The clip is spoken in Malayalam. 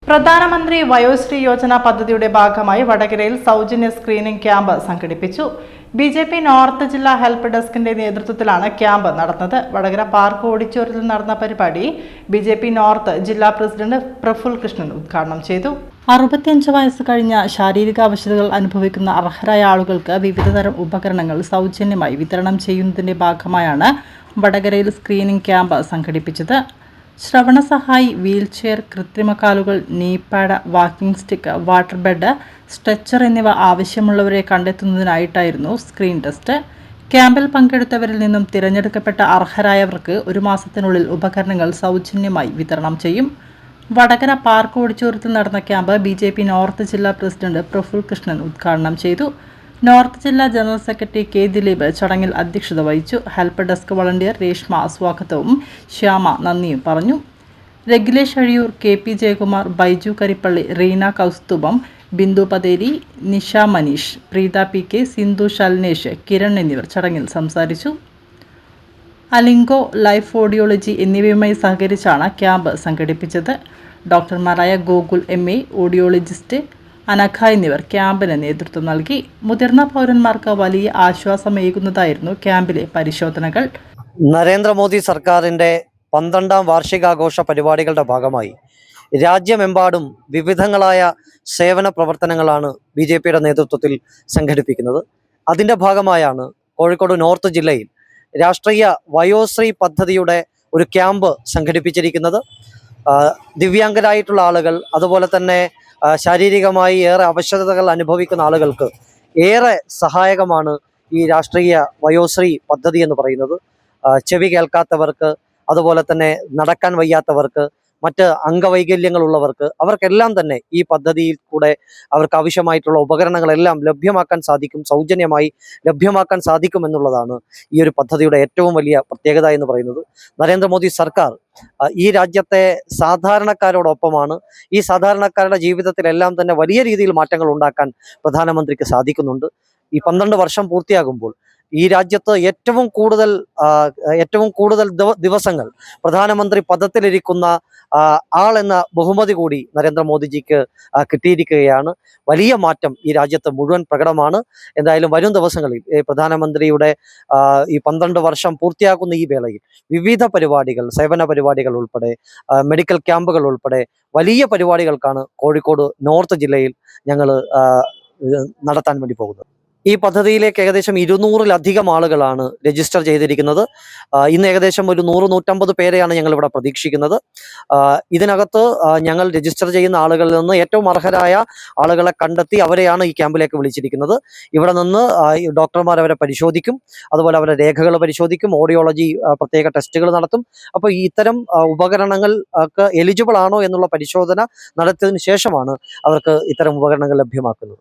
പ്രധാനമന്ത്രി വയോശ്രീ യോജന പദ്ധതിയുടെ ഭാഗമായി വടകരയിൽ സൗജന്യ സ്ക്രീനിംഗ് ക്യാമ്പ് സംഘടിപ്പിച്ചു. ബിജെപി നോർത്ത് ജില്ലാ ഹെൽപ്പ് ഡെസ്കിന്റെ നേതൃത്വത്തിലാണ് ക്യാമ്പ് നടന്നത്. വടകര പാർക്ക് ഓഡിറ്റോറിയത്തിൽ നടന്ന പരിപാടി ബിജെപി നോർത്ത് ജില്ലാ പ്രസിഡന്റ് പ്രഫുൽ കൃഷ്ണൻ ഉദ്ഘാടനം ചെയ്തു. 65 വയസ്സ് കഴിഞ്ഞ ശാരീരിക അവശതകൾ അനുഭവിക്കുന്ന അർഹരായ ആളുകൾക്ക് വിവിധതരം ഉപകരണങ്ങൾ സൗജന്യമായി വിതരണം ചെയ്യുന്നതിന്റെ ഭാഗമായാണ് വടകരയിൽ സ്ക്രീനിംഗ് ക്യാമ്പ് സംഘടിപ്പിച്ചത്. ശ്രവണസഹായി, വീൽചെയർ, കൃത്രിമക്കാലുകൾ, നീ pad, walking stick, water bed, stretcher എന്നിവ ആവശ്യമുള്ളവരെ കണ്ടെത്തുന്നതിനായിട്ടായിരുന്നു സ്ക്രീൻ ടെസ്റ്റ്. ക്യാമ്പിൽ പങ്കെടുത്തവരിൽ നിന്നും തിരഞ്ഞെടുക്കപ്പെട്ട അർഹരായവർക്ക് 1 മാസത്തിനുള്ളിൽ ഉപകരണങ്ങൾ സൗജന്യമായി വിതരണം ചെയ്യും. വടകര പാർക്ക് ഓഡിറ്റോറിയത്തിൽ നടന്ന ക്യാമ്പ് ബിജെപി നോർത്ത് ജില്ലാ പ്രസിഡന്റ് പ്രഫുൽ കൃഷ്ണൻ ഉദ്ഘാടനം ചെയ്തു. നോർത്ത് ജില്ലാ ജനറൽ സെക്രട്ടറി കെ ദിലീപ് ചടങ്ങിൽ അധ്യക്ഷത വഹിച്ചു. ഹെൽപ്പ് ഡെസ്ക് വളണ്ടിയർ രേഷ്മ സ്വാഗതവും ശ്യാമ നന്ദിയും പറഞ്ഞു. Ragilesh Azhiyur, K P Jayakumar, Baiju Karippally, Reena Kausthubham, Bindu Pateri, Nisha Maneesh, Preetha P K, Sindhu Shalnesh, Kiran എന്നിവർ ചടങ്ങിൽ സംസാരിച്ചു. അലിംഗോ, ലൈഫ് ഓഡിയോളജി എന്നിവയുമായി സഹകരിച്ചാണ് ക്യാമ്പ് സംഘടിപ്പിച്ചത്. ഡോക്ടർമാരായ ഗോകുൽ MA, ഓഡിയോളജിസ്റ്റ് അനഘ എന്നിവർ ക്യാമ്പിന് നേതൃത്വം നൽകി. മുതിർന്ന പൗരന്മാർക്ക് വലിയ ആശ്വാസമേകുന്നതായിരുന്നു ക്യാമ്പിലെ പരിശോധനകൾ. നരേന്ദ്രമോദി സർക്കാരിൻ്റെ 12ാം വാർഷികാഘോഷ പരിപാടികളുടെ ഭാഗമായി രാജ്യമെമ്പാടും വിവിധങ്ങളായ സേവന പ്രവർത്തനങ്ങളാണ് BJPയുടെ നേതൃത്വത്തിൽ സംഘടിപ്പിക്കുന്നത്. അതിൻ്റെ ഭാഗമായാണ് കോഴിക്കോട് നോർത്ത് ജില്ലയിൽ രാഷ്ട്രീയ വയോശ്രീ പദ്ധതിയുടെ ഒരു ക്യാമ്പ് സംഘടിപ്പിച്ചിരിക്കുന്നത്. ദിവ്യാംഗരായിട്ടുള്ള ആളുകൾ, അതുപോലെ തന്നെ ശാരീരികമായി ഏറെ അവശതകൾ അനുഭവിക്കുന്ന ആളുകൾക്ക് ഏറെ സഹായകമാണ് ഈ രാഷ്ട്രീയ വയോശ്രീ പദ്ധതി എന്ന് പറയുന്നത്. ചെവി കേൾക്കാത്തവർക്ക്, അതുപോലെ തന്നെ നടക്കാൻ വയ്യാത്തവർക്ക്, മറ്റ് അംഗവൈകല്യങ്ങളുള്ളവർക്ക്, അവർക്കെല്ലാം തന്നെ ഈ പദ്ധതിയിൽ കൂടെ അവർക്ക് ആവശ്യമായിട്ടുള്ള ഉപകരണങ്ങളെല്ലാം ലഭ്യമാക്കാൻ സാധിക്കും, സൗജന്യമായി ലഭ്യമാക്കാൻ സാധിക്കും എന്നുള്ളതാണ് ഈ ഒരു പദ്ധതിയുടെ ഏറ്റവും വലിയ പ്രത്യേകത എന്ന് പറയുന്നത്. നരേന്ദ്രമോദി സർക്കാർ ഈ രാജ്യത്തെ സാധാരണക്കാരോടൊപ്പമാണ്. ഈ സാധാരണക്കാരുടെ ജീവിതത്തിലെല്ലാം തന്നെ വലിയ രീതിയിൽ മാറ്റങ്ങൾ ഉണ്ടാക്കാൻ പ്രധാനമന്ത്രിക്ക് സാധിക്കുന്നുണ്ട്. ഈ 12 വർഷം പൂർത്തിയാകുമ്പോൾ ഈ രാജ്യത്ത് ഏറ്റവും കൂടുതൽ ദിവസങ്ങൾ പ്രധാനമന്ത്രി പദത്തിലിരിക്കുന്ന ആളെന്ന ബഹുമതി കൂടി നരേന്ദ്രമോദിജിക്ക് കിട്ടിയിരിക്കുകയാണ്. വലിയ മാറ്റം ഈ രാജ്യത്ത് മുഴുവൻ പ്രകടമാണ്. എന്തായാലും വരും ദിവസങ്ങളിൽ പ്രധാനമന്ത്രിയുടെ ഈ 12 വർഷം പൂർത്തിയാക്കുന്ന ഈ വേളയിൽ വിവിധ പരിപാടികൾ, സേവന പരിപാടികൾ ഉൾപ്പെടെ, മെഡിക്കൽ ക്യാമ്പുകൾ ഉൾപ്പെടെ വലിയ പരിപാടികൾക്കാണ് കോഴിക്കോട് നോർത്ത് ജില്ലയിൽ ഞങ്ങൾ നടത്താൻ വേണ്ടി പോകുന്നത്. ഈ പദ്ധതിയിലേക്ക് ഏകദേശം 200-ലധികം ആളുകളാണ് രജിസ്റ്റർ ചെയ്തിരിക്കുന്നത്. ഇന്ന് ഏകദേശം ഒരു 100-150 പേരെയാണ് ഞങ്ങൾ ഇവിടെ പ്രതീക്ഷിക്കുന്നത്. ഇതിനകത്ത് ഞങ്ങൾ രജിസ്റ്റർ ചെയ്യുന്ന ആളുകളിൽ നിന്ന് ഏറ്റവും അർഹരായ ആളുകളെ കണ്ടെത്തി അവരെയാണ് ഈ ക്യാമ്പിലേക്ക് വിളിച്ചിരിക്കുന്നത്. ഇവിടെ നിന്ന് ഡോക്ടർമാർ അവരെ പരിശോധിക്കും, അതുപോലെ അവരുടെ രേഖകൾ പരിശോധിക്കും, ഓഡിയോളജി പ്രത്യേക ടെസ്റ്റുകൾ നടത്തും. അപ്പോൾ ഈ ഇത്തരം ഉപകരണങ്ങൾ എലിജിബിൾ ആണോ എന്നുള്ള പരിശോധന നടത്തിയതിനു ശേഷമാണ് അവർക്ക് ഇത്തരം ഉപകരണങ്ങൾ ലഭ്യമാക്കുന്നത്.